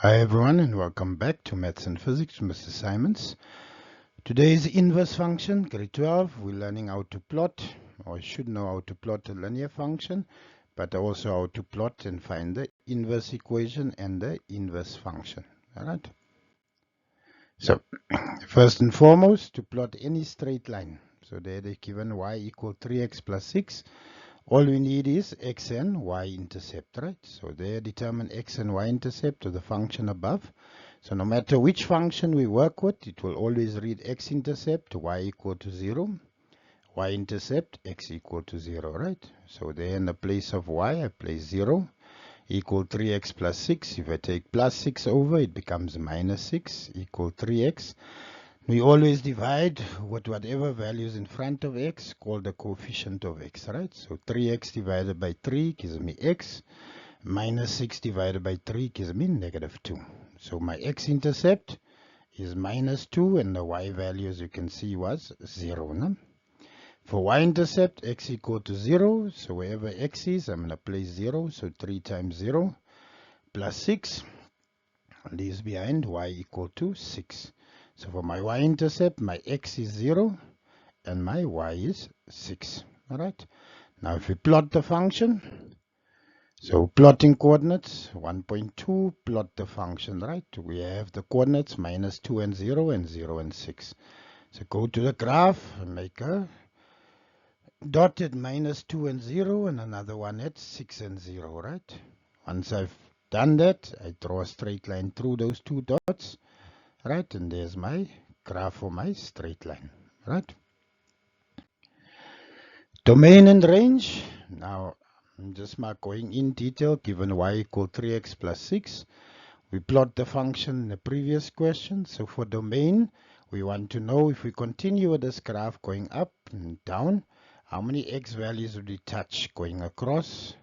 Hi everyone and welcome back to Maths and Physics, Mr. Simons. Today's inverse function, grade 12, we're learning how to plot, or should know how to plot a linear function, but also how to plot and find the inverse equation and the inverse function. Alright. So, first and foremost, to plot any straight line. So there they're given y equal 3x plus 6. All we need is x and y intercept, right? So there determine x and y intercept of the function above. So no matter which function we work with, it will always read x intercept y equal to 0, y intercept x equal to 0, right? So there in the place of y, I place 0 equal 3x plus 6. If I take plus 6 over, it becomes minus 6 equal 3x. We always divide with whatever values in front of x called the coefficient of x, right? So 3x divided by 3 gives me x. Minus 6 divided by 3 gives me negative 2. So my x-intercept is minus 2 and the y value, as you can see, was 0. No? For y-intercept, x equal to 0. So wherever x is, I'm going to place 0. So 3 times 0 plus 6 leaves behind y equal to 6. So for my y-intercept, my x is 0 and my y is 6. All right. Now if we plot the function, so plotting coordinates 1.2, plot the function, right? We have the coordinates minus 2 and 0 and 0 and 6. So go to the graph and make a dot at minus 2 and 0 and another one at 6 and 0, right? Once I've done that, I draw a straight line through those two dots. Right, and there's my graph for my straight line, right? Domain and range. Now, I'm just going in detail, given y equal 3x plus 6. We plot the function in the previous question. So for domain, we want to know if we continue with this graph going up and down, how many x values would we touch going across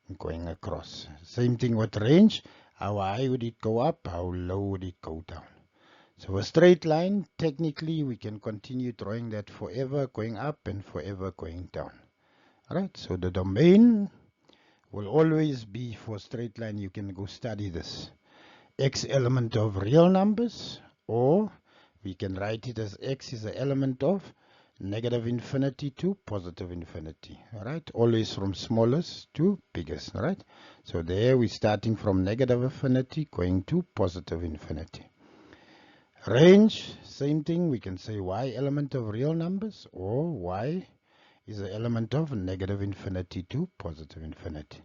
and going across. Same thing with range. How high would it go up? How low would it go down? So a straight line, technically we can continue drawing that forever going up and forever going down. Alright, so the domain will always be for straight line. You can go study this. X element of real numbers, or we can write it as x is the element of negative infinity to positive infinity. Alright, always from smallest to biggest. Alright, so there we're starting from negative infinity going to positive infinity. Range, same thing. We can say y element of real numbers, or y is the element of negative infinity to positive infinity.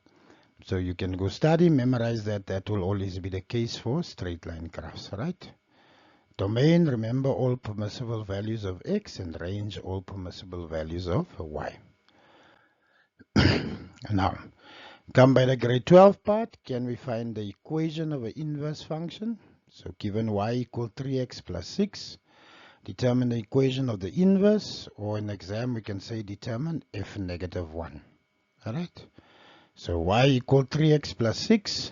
So you can go study, memorize that. That will always be the case for straight line graphs, right? Domain, remember all permissible values of x, and range, all permissible values of y. Now, come by the grade 12 part. Can we find the equation of an inverse function? So given y equal 3x plus 6, determine the equation of the inverse, or in exam we can say determine f negative 1. Alright, so y equal 3x plus 6.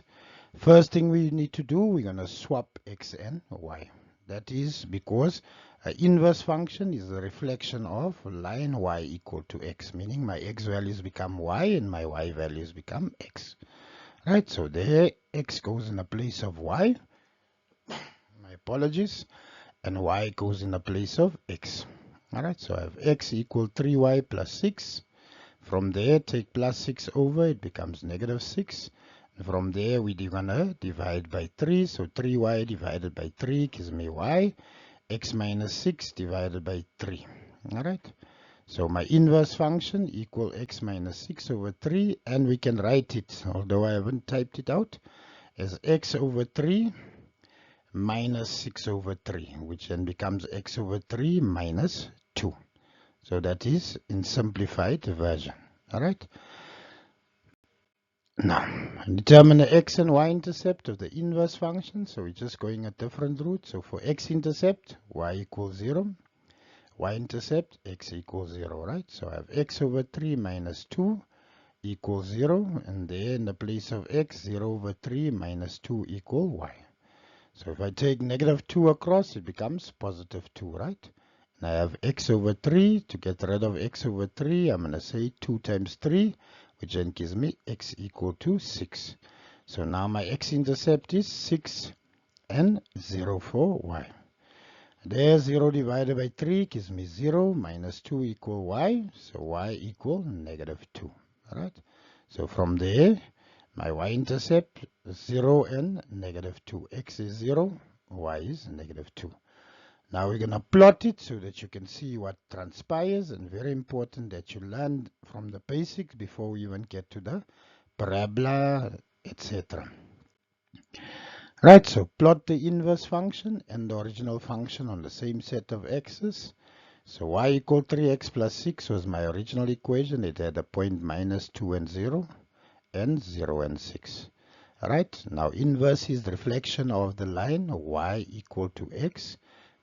First thing we need to do, we're going to swap x and y. That is because an inverse function is a reflection of line y equal to x, meaning my x values become y and my y values become x. Right, so there x goes in the place of y. My apologies. And y goes in the place of x. Alright, so I have x equal 3y plus 6. From there, take plus 6 over, it becomes negative 6. And from there, we're going to divide by 3. So 3y divided by 3 gives me y. X minus 6 divided by 3. Alright, so my inverse function equal x minus 6 over 3. And we can write it, although I haven't typed it out, as x over 3 minus 6 over 3, which then becomes x over 3 minus 2. So that is in simplified version. Alright. Now, determine the x and y intercept of the inverse function. So we're just going a different route. So for x intercept, y equals 0. Y intercept, x equals 0, right? So I have x over 3 minus 2 equals 0. And there in the place of x, 0 over 3 minus 2 equal y. So if I take negative 2 across, it becomes positive 2, right? And I have x over 3. To get rid of x over 3, I'm going to say 2 times 3, which then gives me x equal to 6. So now my x-intercept is 6 and 0 for y. There 0 divided by 3 gives me 0 minus 2 equal y, so y equal negative 2. Alright, so from there, my y-intercept is 0 and negative 2. X is 0, y is negative 2. Now we're going to plot it so that you can see what transpires, and very important that you learn from the basics before we even get to the parabola, etc. Right, so plot the inverse function and the original function on the same set of x's. So y equal 3x plus 6 was my original equation. It had a point minus 2 and 0 and 0 and 6. Alright, now inverse is the reflection of the line y equal to x,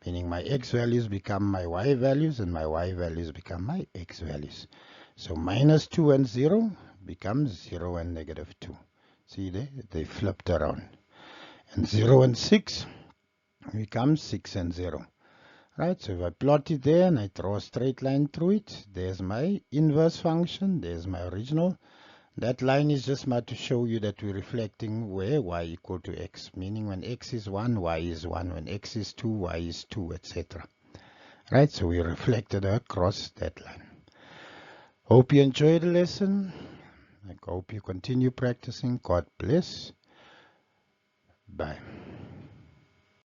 meaning my x values become my y values and my y values become my x values. So minus 2 and 0 becomes 0 and negative 2. See there, they flipped around. And 0 and 6 becomes 6 and 0. Right, so if I plot it there and I draw a straight line through it, there's my inverse function, there's my original. That line is just meant to show you that we're reflecting where y equal to x, meaning when x is 1, y is 1, when x is 2, y is 2, etc. Right, so we reflected across that line. Hope you enjoyed the lesson. I hope you continue practicing. God bless. Bye.